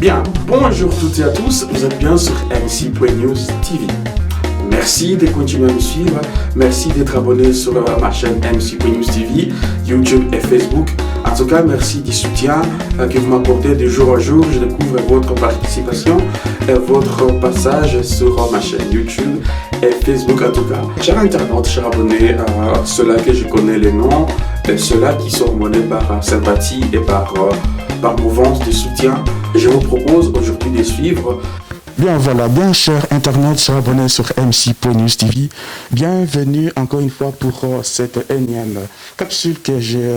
Bien, bonjour toutes et à tous, vous êtes bien sur MC.News TV. Merci de continuer à me suivre, merci d'être abonné sur ma chaîne MC.News TV, YouTube et Facebook. En tout cas, merci du soutien que vous m'apportez de jour en jour. Je découvre votre participation et votre passage sur ma chaîne YouTube et Facebook en tout cas. Chers internautes, chers abonnés, ceux-là que je connais les noms, et ceux-là qui sont abonnés par sympathie et par mouvance de soutien, je vous propose aujourd'hui de suivre. Bien voilà, bien chers internautes, chers abonnés sur MC.News TV, bienvenue encore une fois pour cette énième capsule que j'ai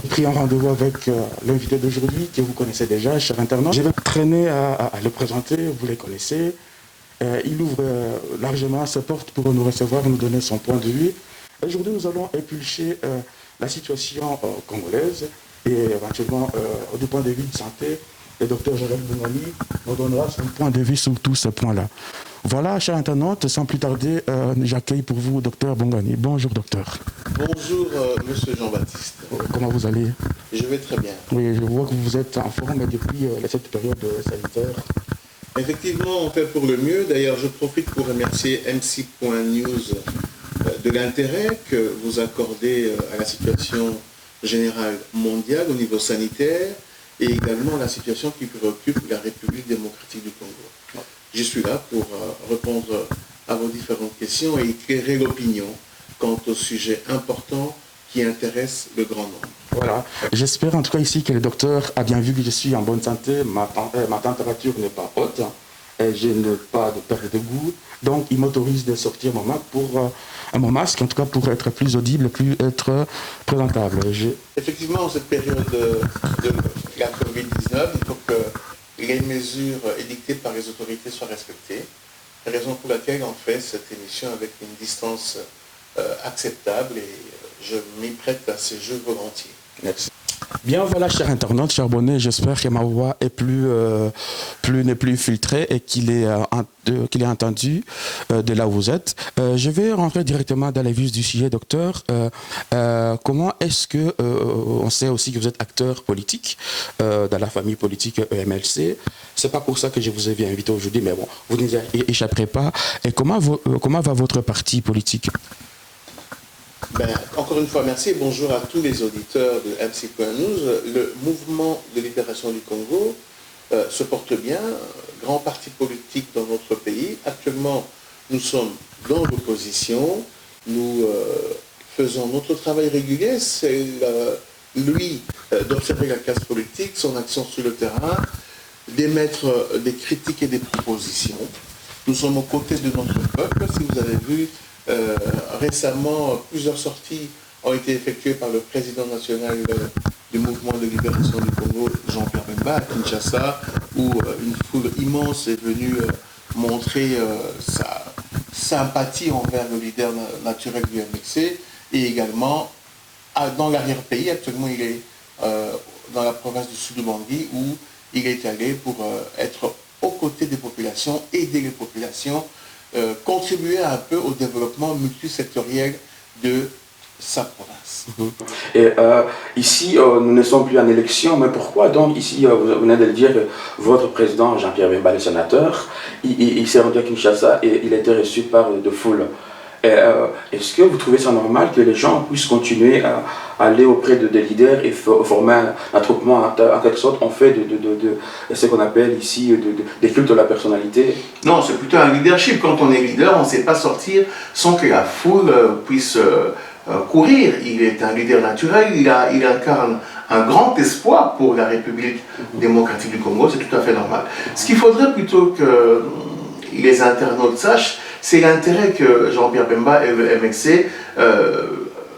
pris en rendez-vous avec l'invité d'aujourd'hui que vous connaissez déjà, chers internautes. Je vais traîner à le présenter, vous les connaissez. Il ouvre largement ses portes pour nous recevoir et nous donner son point de vue. Aujourd'hui, nous allons éplucher la situation congolaise et éventuellement du point de vue de santé. Le docteur Joël Bongani nous donnera son point de vue sur tous ces points-là. Voilà, chers internautes, sans plus tarder, j'accueille pour vous docteur Bongani. Bonjour docteur. Bonjour monsieur Jean-Baptiste. Comment vous allez? Je vais très bien. Oui, je vois que vous êtes en forme depuis cette période sanitaire. Effectivement, on fait pour le mieux. D'ailleurs, je profite pour remercier MC.News de l'intérêt que vous accordez à la situation générale mondiale au niveau sanitaire et également la situation qui préoccupe la République démocratique du Congo. Je suis là pour répondre à vos différentes questions et éclairer l'opinion quant au sujet important qui intéresse le grand nombre. Voilà, j'espère en tout cas ici que le docteur a bien vu que je suis en bonne santé, ma température n'est pas haute, et je n'ai pas de perte de goût, donc il m'autorise de sortir mon masque, en tout cas pour être plus audible, plus être présentable. Effectivement, en cette période de la Covid-19, il faut que les mesures édictées par les autorités soient respectées, raison pour laquelle on fait cette émission avec une distance acceptable et je m'y prête à ce jeu volontiers. Merci. Bien voilà, chers internautes, chers abonnés, j'espère que ma voix est n'est plus filtrée et qu'il est entendu de là où vous êtes. Je vais rentrer directement dans les vifs du sujet, docteur. Comment est-ce que, on sait aussi que vous êtes acteur politique dans la famille politique EMLC. C'est pas pour ça que je vous ai invité aujourd'hui, mais bon, vous n'y échapperez pas. Et comment va votre parti politique? Encore une fois, merci et bonjour à tous les auditeurs de MC.News. Le mouvement de libération du Congo se porte bien, grand parti politique dans notre pays. Actuellement, nous sommes dans l'opposition, nous faisons notre travail régulier, c'est lui d'observer la classe politique, son action sur le terrain, d'émettre des critiques et des propositions. Nous sommes aux côtés de notre peuple, si vous avez vu. Récemment, plusieurs sorties ont été effectuées par le président national du mouvement de libération du Congo, Jean-Pierre Bemba, à Kinshasa, où une foule immense est venue montrer sa sympathie envers le leader naturel du MLC et également dans l'arrière-pays. Actuellement, il est dans la province du Sud-Bangui où il est allé pour être aux côtés des populations, aider les populations, contribuer un peu au développement multisectoriel de sa province. Et ici, nous ne sommes plus en élection, mais pourquoi donc ici, vous venez de le dire, votre président Jean-Pierre Bemba, le sénateur, il s'est rendu à Kinshasa et il a été reçu par de foules. Est-ce que vous trouvez ça normal que les gens puissent continuer à aller auprès des leaders et former un attroupement en quelque sorte? On fait de ce qu'on appelle ici des cultes de la personnalité? Non, c'est plutôt un leadership. Quand on est leader, on ne sait pas sortir sans que la foule puisse courir. Il est un leader naturel, il incarne un grand espoir pour la République démocratique du Congo, c'est tout à fait normal. Ce qu'il faudrait plutôt que les internautes sachent, c'est l'intérêt que Jean-Pierre Bemba et le MLC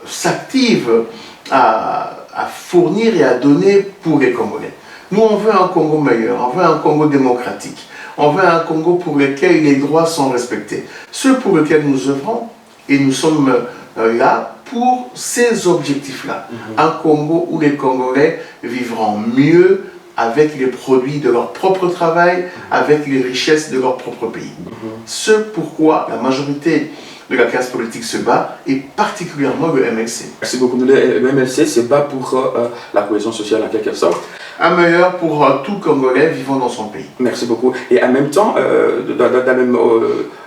s'activent à fournir et à donner pour les Congolais. Nous, on veut un Congo meilleur, on veut un Congo démocratique, on veut un Congo pour lequel les droits sont respectés. Ce pour lequel nous œuvrons, et nous sommes là pour ces objectifs-là. Un Congo où les Congolais vivront mieux, avec les produits de leur propre travail, avec les richesses de leur propre pays. Ce pourquoi la majorité de la classe politique se bat, et particulièrement le MLC. Merci beaucoup. Le MLC se bat pour la cohésion sociale en quelque sorte. un meilleur pour tout Congolais vivant dans son pays. Merci beaucoup. Et en même temps, dans la même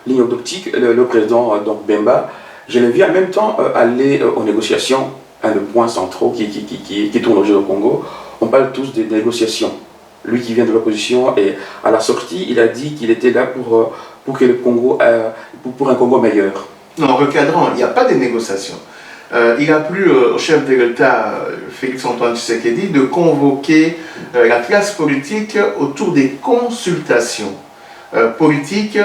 ligne d'optique, le président donc Bemba, je l'ai vu en même temps aller aux négociations, un des points centraux qui tourne aujourd'hui au Congo. On parle tous des négociations. Lui qui vient de l'opposition, et à la sortie, il a dit qu'il était là pour que le Congo, pour un Congo meilleur. Non, recadrant, il n'y a pas de négociations. Il a plu au chef de l'État, Félix-Antoine Tshisekedi, de convoquer la classe politique autour des consultations politiques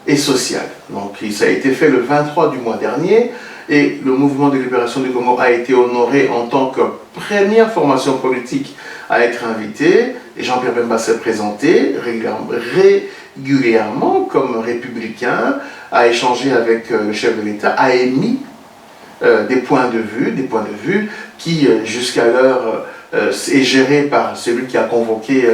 et sociales. Donc ça a été fait le 23 du mois dernier, et le mouvement de libération du Congo a été honoré en tant que première formation politique à être invité, et Jean-Pierre Bemba s'est présenté régulièrement comme républicain, a échangé avec le chef de l'État, a émis des points de vue qui jusqu'alors est géré par celui qui a convoqué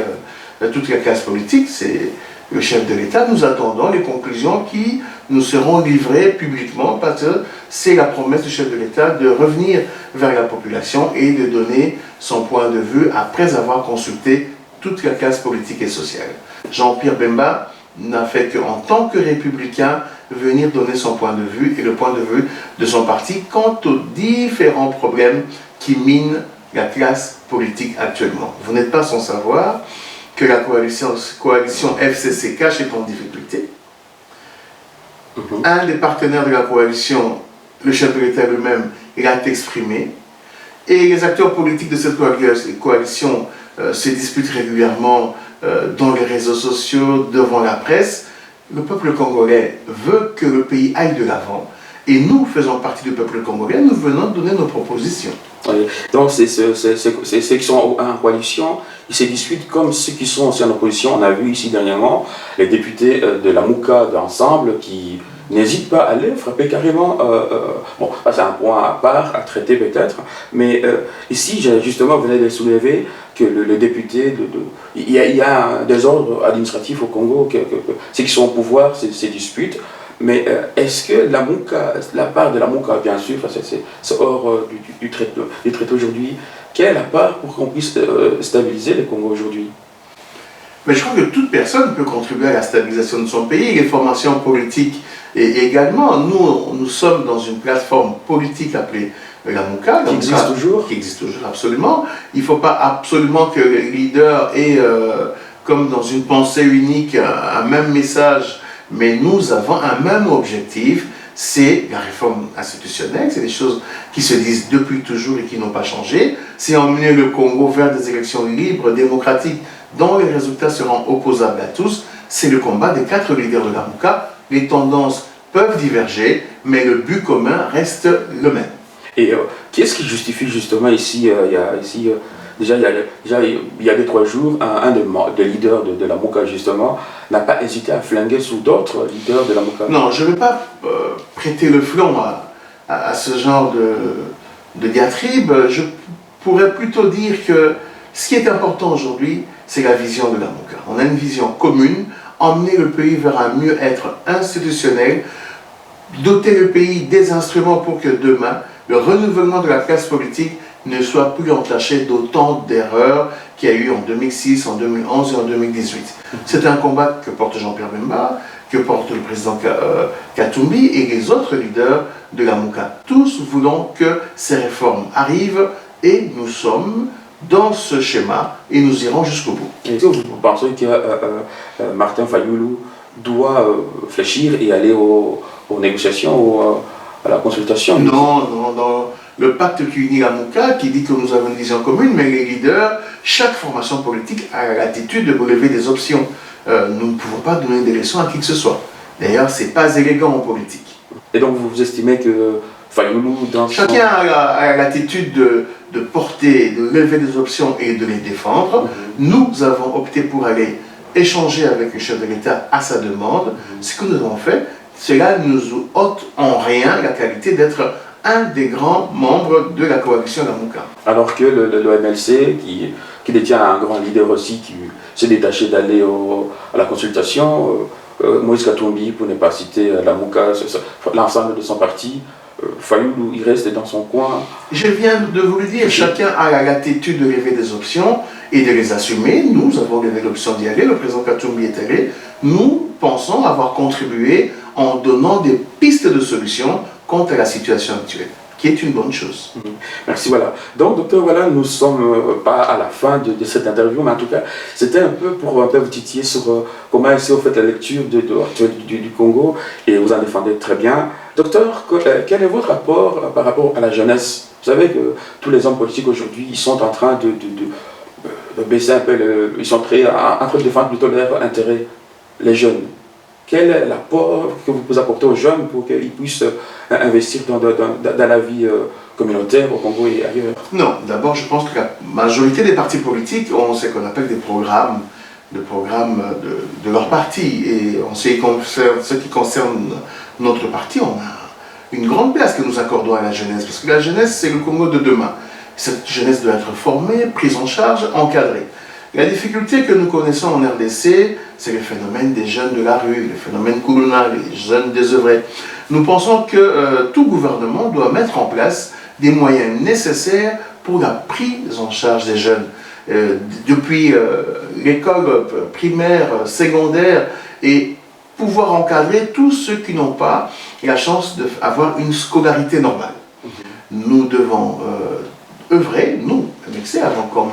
toute la classe politique, c'est le chef de l'État. Nous attendons les conclusions qui nous seront livrées publiquement, parce que c'est la promesse du chef de l'État de revenir vers la population et de donner son point de vue après avoir consulté toute la classe politique et sociale. Jean-Pierre Bemba n'a fait qu'en tant que républicain venir donner son point de vue et le point de vue de son parti quant aux différents problèmes qui minent la classe politique actuellement. Vous n'êtes pas sans savoir que la coalition FCC-Cash est en difficulté. Un des partenaires de la coalition, le chef de l'État lui-même, l'a exprimé. Et les acteurs politiques de cette coalition se disputent régulièrement dans les réseaux sociaux, devant la presse. Le peuple congolais veut que le pays aille de l'avant. Et nous faisons partie du peuple congolais, nous venons donner nos propositions. Oui. Donc ceux qui sont en coalition, ils se disputent comme ceux qui sont aussi en opposition. On a vu ici dernièrement les députés de la Mouka d'ensemble qui n'hésitent pas à aller frapper carrément. Bon, c'est un point à part à traiter peut-être, mais ici justement vous venez de soulever que le député, il y a un désordre administratif au Congo, ceux qui sont au pouvoir se disputent. Mais est-ce que la part de la Mouka, bien sûr, c'est hors du traité aujourd'hui, quelle est la part pour qu'on puisse stabiliser le Congo aujourd'hui? Mais je crois que toute personne peut contribuer à la stabilisation de son pays, les formations politiques et également. Nous sommes dans une plateforme politique appelée la Mouka. Qui existe toujours? Qui existe toujours, absolument. Il ne faut pas absolument que les leaders aient, comme dans une pensée unique, un même message. Mais nous avons un même objectif, c'est la réforme institutionnelle, c'est des choses qui se disent depuis toujours et qui n'ont pas changé. C'est emmener le Congo vers des élections libres, démocratiques, dont les résultats seront opposables à tous. C'est le combat des 4 leaders de la Mouka. Les tendances peuvent diverger, mais le but commun reste le même. Et qu'est-ce qui justifie justement ici, déjà il y a 2-3 jours, un des leaders de la Mouka justement n'a pas hésité à flinguer sous d'autres leaders de la Mouka? Non, je ne vais pas prêter le flanc à ce genre de diatribe. Je pourrais plutôt dire que ce qui est important aujourd'hui, c'est la vision de la Mouka. On a une vision commune, emmener le pays vers un mieux-être institutionnel, doter le pays des instruments pour que demain, le renouvellement de la classe politique ne soit plus entaché d'autant d'erreurs qu'il y a eu en 2006, en 2011 et en 2018. C'est un combat que porte Jean-Pierre Bemba, que porte le président Katumbi et les autres leaders de la Mouka. Tous voulons que ces réformes arrivent et nous sommes dans ce schéma et nous irons jusqu'au bout. Est-ce que vous pensez que Martin Fayulu doit fléchir et aller aux négociations ou à la consultation? Non, dans le pacte qui unit la Mouka, qui dit que nous avons une vision commune, mais les leaders, chaque formation politique a l'attitude de relever des options. Nous ne pouvons pas donner des leçons à qui que ce soit. D'ailleurs, ce n'est pas élégant en politique. Et donc vous estimez que Fayulu, dans chacun a l'attitude de porter, de lever des options et de les défendre. Nous avons opté pour aller échanger avec le chef de l'État à sa demande. Ce que nous avons fait, cela ne nous ôte en rien la qualité d'être un des grands membres de la coalition La Mouka. Alors que le MLC, qui détient un grand leader aussi, qui s'est détaché d'aller à la consultation, Moïse Katumbi, pour ne pas citer La Mouka, l'ensemble de son parti, Fayulu, il reste dans son coin. Je viens de vous le dire, chacun a la latitude de rêver des options et de les assumer. Nous avons rêvé l'option d'y aller, le président Katumbi est allé. Nous pensons avoir contribué en donnant des pistes de solutions quant à la situation actuelle, qui est une bonne chose. Merci, voilà. Donc, docteur, voilà, nous ne sommes pas à la fin de cette interview, mais en tout cas, c'était un peu pour un peu vous titiller sur comment est-ce que vous faites la lecture du Congo, et vous en défendez très bien. Docteur, quel est votre rapport par rapport à la jeunesse? Vous savez que tous les hommes politiques aujourd'hui, ils sont en train de baisser un peu, ils sont très en train de défendre plutôt leur intérêt, les jeunes. Quel est l'apport que vous pouvez apporter aux jeunes pour qu'ils puissent investir dans la vie communautaire au Congo et ailleurs? Non, d'abord je pense que la majorité des partis politiques ont ce qu'on appelle des programmes, de leur parti. Et en ce qui concerne notre parti, on a une grande place que nous accordons à la jeunesse. Parce que la jeunesse, c'est le Congo de demain. Cette jeunesse doit être formée, prise en charge, encadrée. La difficulté que nous connaissons en RDC, c'est le phénomène des jeunes de la rue, le phénomène Koulouna, les jeunes désœuvrés. Nous pensons que tout gouvernement doit mettre en place des moyens nécessaires pour la prise en charge des jeunes. Depuis l'école primaire, secondaire, et pouvoir encadrer tous ceux qui n'ont pas la chance d'avoir une scolarité normale. Nous devons œuvrer, nous, MXC, avons comme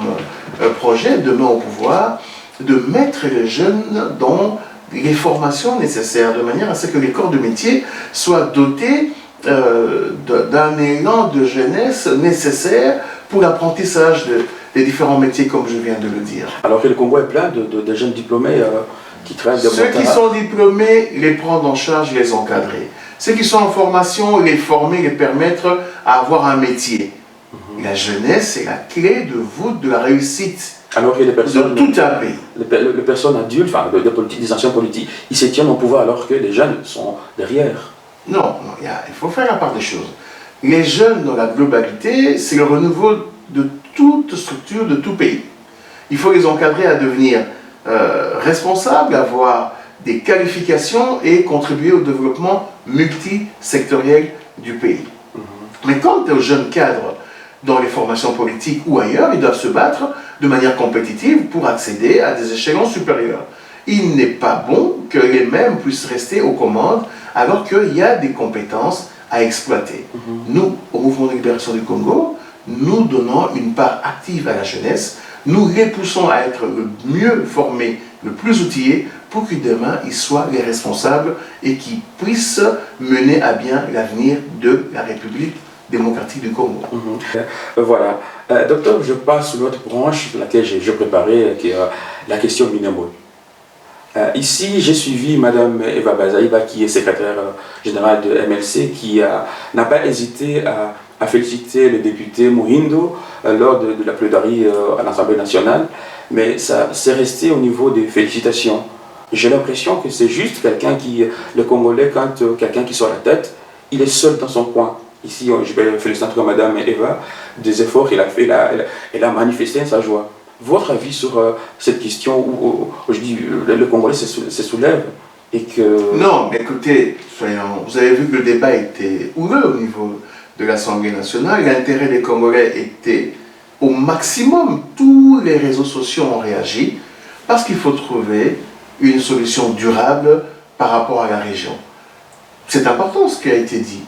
projet, demain au pouvoir, de mettre les jeunes dans les formations nécessaires, de manière à ce que les corps de métier soient dotés d'un élan de jeunesse nécessaire pour l'apprentissage des différents métiers, comme je viens de le dire. Alors que le Congo est plein de jeunes diplômés qui travaillent de Ceux qui sont diplômés, les prendre en charge, les encadrer. Ceux qui sont en formation, les former, les permettre à avoir un métier. La jeunesse est la clé de voûte de la réussite. Alors que les personnes, de tout un pays. Les personnes adultes, enfin des anciens politiques, ils se tiennent au pouvoir alors que les jeunes sont derrière. Non, il faut faire la part des choses. Les jeunes, dans la globalité, c'est le renouveau de toute structure, de tout pays. Il faut les encadrer à devenir responsables, avoir des qualifications et contribuer au développement multisectoriel du pays. Mais quant aux jeunes cadres dans les formations politiques ou ailleurs, ils doivent se battre de manière compétitive pour accéder à des échelons supérieurs. Il n'est pas bon que les mêmes puissent rester aux commandes alors qu'il y a des compétences à exploiter. Nous, au Mouvement de libération du Congo, nous donnons une part active à la jeunesse. Nous les poussons à être le mieux formés, le plus outillés, pour que demain, ils soient les responsables et qu'ils puissent mener à bien l'avenir de la République démocratique du Congo. Voilà. Docteur, je passe sur l'autre branche de laquelle j'ai préparé, qui est la question Minamo. Ici, j'ai suivi Mme Eva Bazaïba, qui est secrétaire générale de MLC, qui n'a pas hésité à féliciter le député Mohindo lors de la plaidoirie à l'Assemblée nationale, mais ça c'est resté au niveau des félicitations. J'ai l'impression que c'est juste quelqu'un le Congolais, quand quelqu'un qui sort la tête, il est seul dans son coin. Ici, je vais féliciter en tout cas Mme Eva, des efforts qu'elle a fait, elle a manifesté sa joie. Votre avis sur cette question où je dis le Congolais se soulève et que... Non, mais écoutez, vous avez vu que le débat était houleux au niveau de l'Assemblée nationale. L'intérêt des Congolais était au maximum. Tous les réseaux sociaux ont réagi parce qu'il faut trouver une solution durable par rapport à la région. C'est important ce qui a été dit.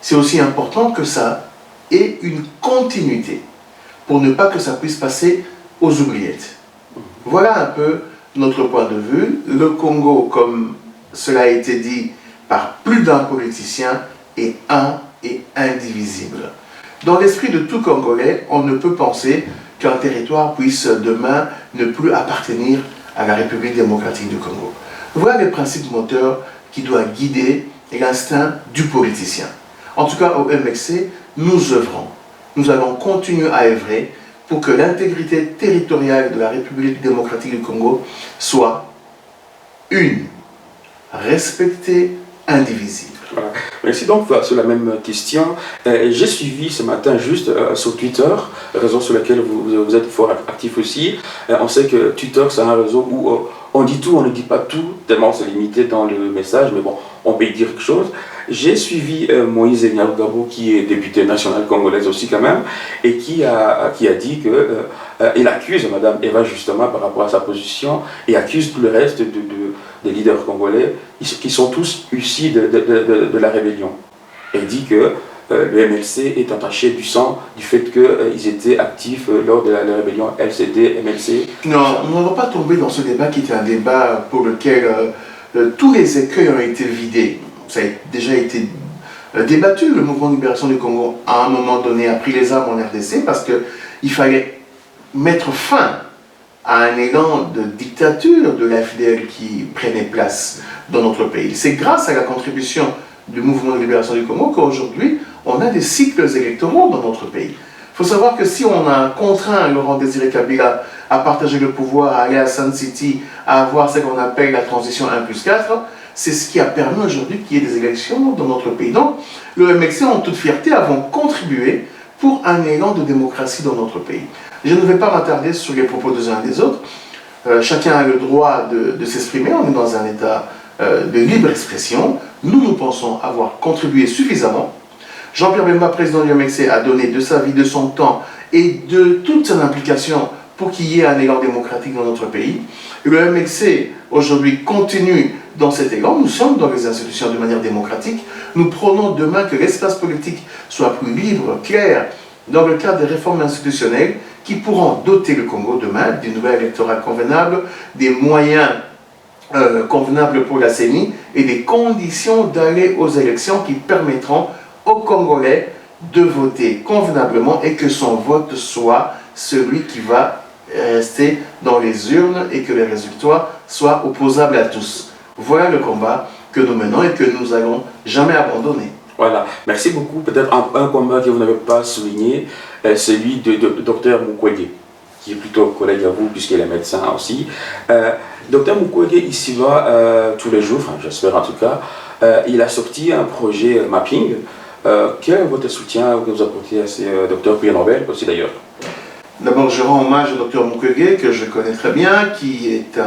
C'est aussi important que ça ait une continuité pour ne pas que ça puisse passer aux oubliettes. Voilà un peu notre point de vue. Le Congo, comme cela a été dit par plus d'un politicien, est un et indivisible. Dans l'esprit de tout Congolais, on ne peut penser qu'un territoire puisse demain ne plus appartenir à la République démocratique du Congo. Voilà les principes moteurs qui doivent guider l'instinct du politicien. En tout cas, au MXC, nous œuvrons. Nous allons continuer à œuvrer pour que l'intégrité territoriale de la République démocratique du Congo soit une, respectée, indivisible. Voilà. Merci donc sur la même question. J'ai suivi ce matin juste sur Twitter, réseau sur lequel vous êtes fort actif aussi. On sait que Twitter, c'est un réseau où on dit tout, on ne dit pas tout, tellement c'est limité dans le message, mais bon, on peut y dire quelque chose. J'ai suivi Moïse Nyarugabo, qui est député national congolaise aussi quand même, et qui a dit que il accuse Madame Eva justement par rapport à sa position, et accuse tout le reste des leaders congolais, qui sont tous issus de la rébellion. Et dit que le MLC est entaché du sang du fait qu'ils étaient actifs lors de la rébellion LCD, MLC. Non, on ne va pas tomber dans ce débat qui est un débat pour lequel tous les écueils ont été vidés. Ça a déjà été débattu. Le mouvement de libération du Congo, à un moment donné, a pris les armes en RDC parce qu'il fallait mettre fin à un élan de dictature de la FDL qui prenait place dans notre pays. C'est grâce à la contribution du mouvement de libération du Congo qu'aujourd'hui, on a des cycles électoraux dans notre pays. Il faut savoir que si on a contraint Laurent Désiré Kabila à partager le pouvoir, à aller à Sun City, à avoir ce qu'on appelle la transition 1+4, c'est ce qui a permis aujourd'hui qu'il y ait des élections dans notre pays. Donc, le MLC, en toute fierté, avons contribué pour un élan de démocratie dans notre pays. Je ne vais pas m'attarder sur les propos des uns et des autres. Chacun a le droit de s'exprimer. On est dans un état de libre expression. Nous pensons avoir contribué suffisamment. Jean-Pierre Bemba, président du MLC, a donné de sa vie, de son temps et de toute son implication pour qu'il y ait un élan démocratique dans notre pays. Le MLC, aujourd'hui, continue dans cet élan. Nous sommes dans les institutions de manière démocratique. Nous prenons demain que l'espace politique soit plus libre, clair, dans le cadre des réformes institutionnelles qui pourront doter le Congo demain d'une nouvelle électorale convenable, des moyens convenables pour la CENI et des conditions d'aller aux élections qui permettront aux Congolais de voter convenablement et que son vote soit celui qui va rester dans les urnes et que les résultats soient opposables à tous. Voilà le combat que nous menons et que nous n'allons jamais abandonner. Voilà, merci beaucoup. Peut-être un combat que vous n'avez pas souligné, celui de Dr Mukwege, qui est plutôt collègue à vous puisqu'il est médecin aussi. Dr Mukwege, ici va tous les jours, enfin, j'espère en tout cas, il a sorti un projet mapping. Quel est votre soutien que vous apportez à ces docteurs prix Nobel aussi d'ailleurs? D'abord, je rends hommage au Dr Mukwege, que je connais très bien, qui est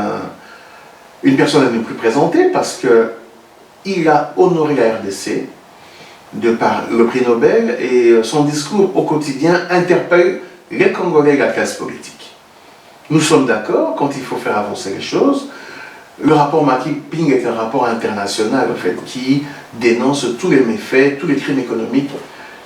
une personne à ne plus présenter parce qu'il a honoré la RDC de par le prix Nobel et son discours au quotidien interpelle les Congolais et la classe politique. Nous sommes d'accord quand il faut faire avancer les choses. Le rapport mapping est un rapport international en fait, qui dénonce tous les méfaits, tous les crimes économiques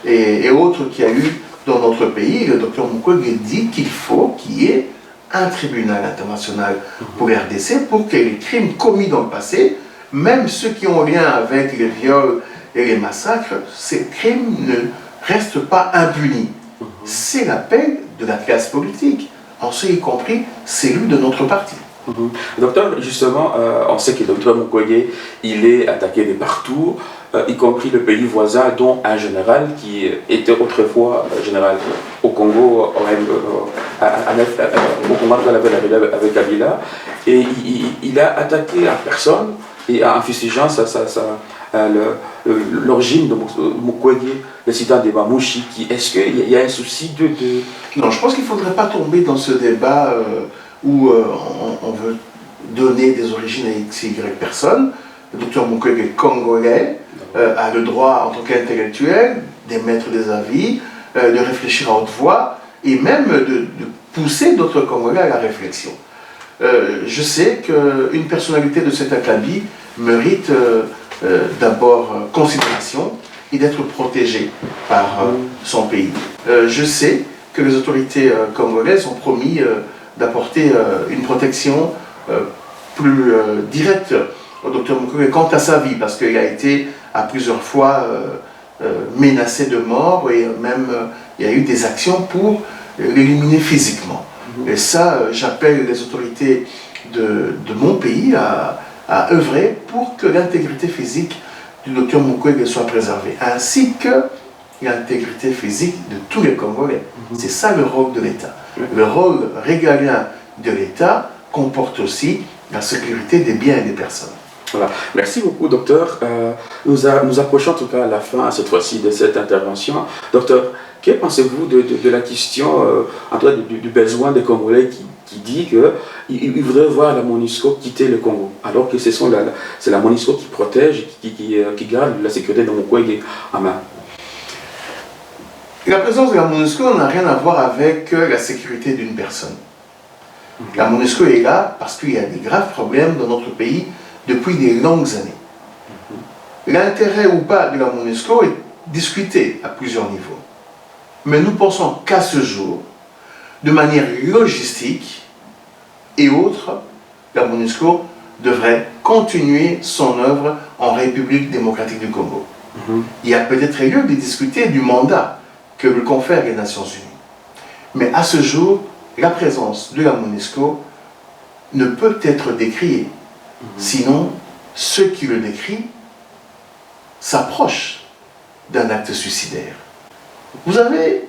et autres qu'il y a eu dans notre pays. Le docteur Mukwege dit qu'il faut qu'il y ait un tribunal international pour la RDC pour que les crimes commis dans le passé, même ceux qui ont lien avec les viols et les massacres, ces crimes ne restent pas impunis. C'est l'appel de la classe politique, en ce y compris celui de notre parti. Docteur, justement, on sait que le docteur Mukwege, il est attaqué de partout, y compris le pays voisin, dont un général qui était autrefois général au Congo, au Congo avec Kabila, et il a attaqué à personne et en fustigeant l'origine de Mukwege, le citant de Mamouchi. Est-ce qu'il y a un souci de... Non, je pense qu'il ne faudrait pas tomber dans ce débat où on veut donner des origines à X, Y personnes. Le docteur Mukwege est congolais, a le droit en tant qu'intellectuel d'émettre des avis, de réfléchir à haute voix et même de pousser d'autres Congolais à la réflexion. Je sais qu'une personnalité de cet acabit mérite d'abord considération et d'être protégée par son pays. Je sais que les autorités congolaises ont promis d'apporter une protection plus directe au docteur Mukwege quant à sa vie, parce qu'il a été à plusieurs fois menacé de mort et même il y a eu des actions pour l'éliminer physiquement. Et ça, j'appelle les autorités de mon pays à œuvrer pour que l'intégrité physique du docteur Mukwege soit préservée, ainsi que l'intégrité physique de tous les Congolais. C'est ça le rôle de l'État. Le rôle régalien de l'État comporte aussi la sécurité des biens et des personnes. Voilà. Merci beaucoup, docteur. Nous approchons en tout cas à la fin, cette fois-ci, de cette intervention. Docteur, que pensez-vous de la question en tout cas, du besoin des Congolais qui dit qu'il voudrait voir la MONUSCO quitter le Congo, alors que c'est la MONUSCO qui protège, qui garde la sécurité de Mukwege en main. La présence de la MONUSCO n'a rien à voir avec la sécurité d'une personne. La MONUSCO est là parce qu'il y a des graves problèmes dans notre pays depuis des longues années. L'intérêt ou pas de la MONUSCO est discuté à plusieurs niveaux. Mais nous pensons qu'à ce jour, de manière logistique et autres, la MONUSCO devrait continuer son œuvre en République démocratique du Congo. Il y a peut-être lieu de discuter du mandat que lui confèrent les Nations Unies. Mais à ce jour, la présence de la MONUSCO ne peut être décriée. Sinon, ceux qui le décrient s'approchent d'un acte suicidaire. Vous avez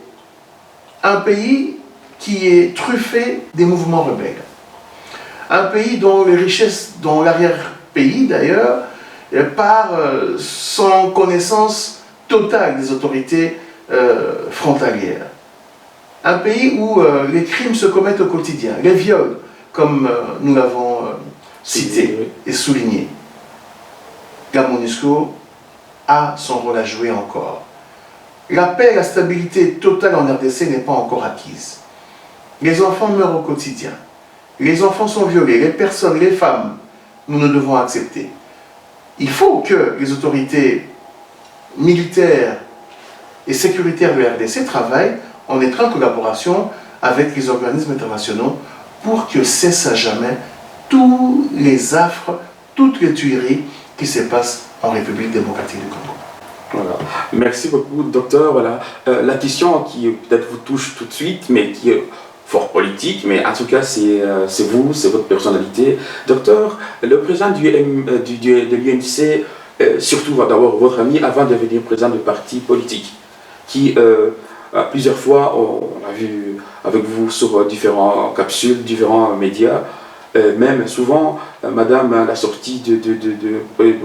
un pays qui est truffé des mouvements rebelles. Un pays dont les richesses, dont l'arrière-pays d'ailleurs, par sans connaissance totale des autorités frontalières. Un pays où les crimes se commettent au quotidien, les viols, comme nous l'avons cité et souligné. La MONUSCO a son rôle à jouer encore. La paix et la stabilité totale en RDC n'est pas encore acquise. Les enfants meurent au quotidien. Les enfants sont violés, les personnes, les femmes, nous ne devons accepter. Il faut que les autorités militaires et sécuritaires de la RDC travaillent en étroite collaboration avec les organismes internationaux pour que cessent à jamais tous les affres, toutes les tueries qui se passent en République démocratique du Congo. Voilà. Merci beaucoup, docteur. Voilà. La question qui peut-être vous touche tout de suite, mais qui est fort politique, mais en tout cas c'est vous, c'est votre personnalité. Docteur, le président de l'UNC, surtout d'abord votre ami, avant de devenir président du parti politique, qui plusieurs fois, on a vu avec vous sur différentes capsules, différents médias, même souvent, madame, à la sortie de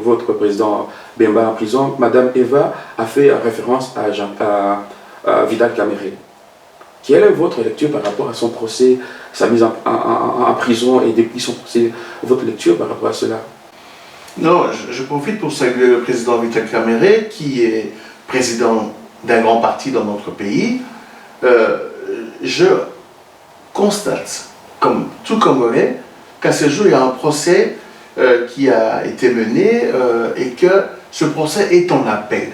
votre président Bemba en prison, madame Eva a fait référence à Vital Kamerhe. Quelle est votre lecture par rapport à son procès, sa mise en prison et depuis son procès, votre lecture par rapport à cela? Non, je profite pour saluer le président Vital Kamerhe, qui est président d'un grand parti dans notre pays. Je constate, comme tout Congolais, qu'à ce jour, il y a un procès qui a été mené et que ce procès est en appel.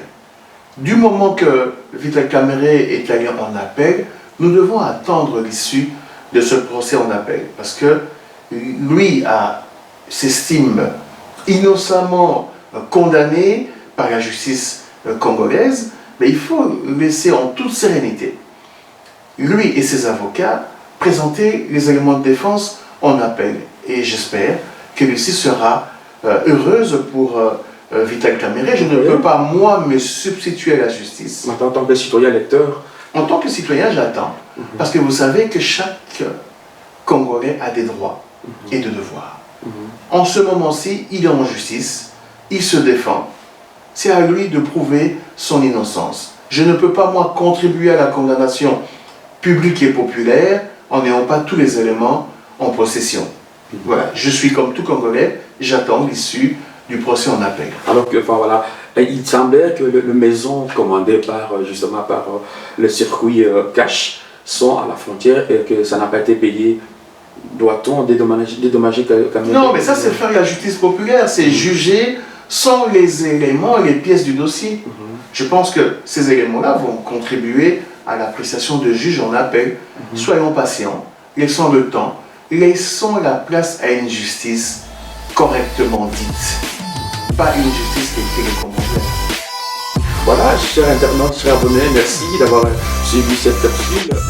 Du moment que Vital Kamerhe est allé en appel, nous devons attendre l'issue de ce procès en appel, parce que lui s'estime innocemment condamné par la justice congolaise, mais il faut laisser en toute sérénité, lui et ses avocats, présenter les éléments de défense en appel. Et j'espère que Lucie sera heureuse pour Vital Kamerhe. Je ne peux pas, moi, me substituer à la justice. En tant que citoyen lecteur. En tant que citoyen, j'attends. Parce que vous savez que chaque Congolais a des droits et des devoirs. En ce moment-ci, il est en justice, il se défend. C'est à lui de prouver son innocence. Je ne peux pas, moi, contribuer à la condamnation publique et populaire en n'ayant pas tous les éléments en possession. Voilà, je suis comme tout Congolais, j'attends l'issue du procès en appel. Alors que, enfin voilà, il semblait que les maisons commandées justement par le circuit cash sont à la frontière et que ça n'a pas été payé. Doit-on dédommager Kamerhe? Non, mais ça c'est faire la justice populaire, c'est juger sans les éléments et les pièces du dossier. Je pense que ces éléments-là vont contribuer à l'appréciation de juge en appel. Soyons patients, laissons le temps, laissons la place à une justice correctement dite, pas une justice qui est télécommandée. Voilà, chers internautes, chers abonnés, merci d'avoir suivi cette capsule.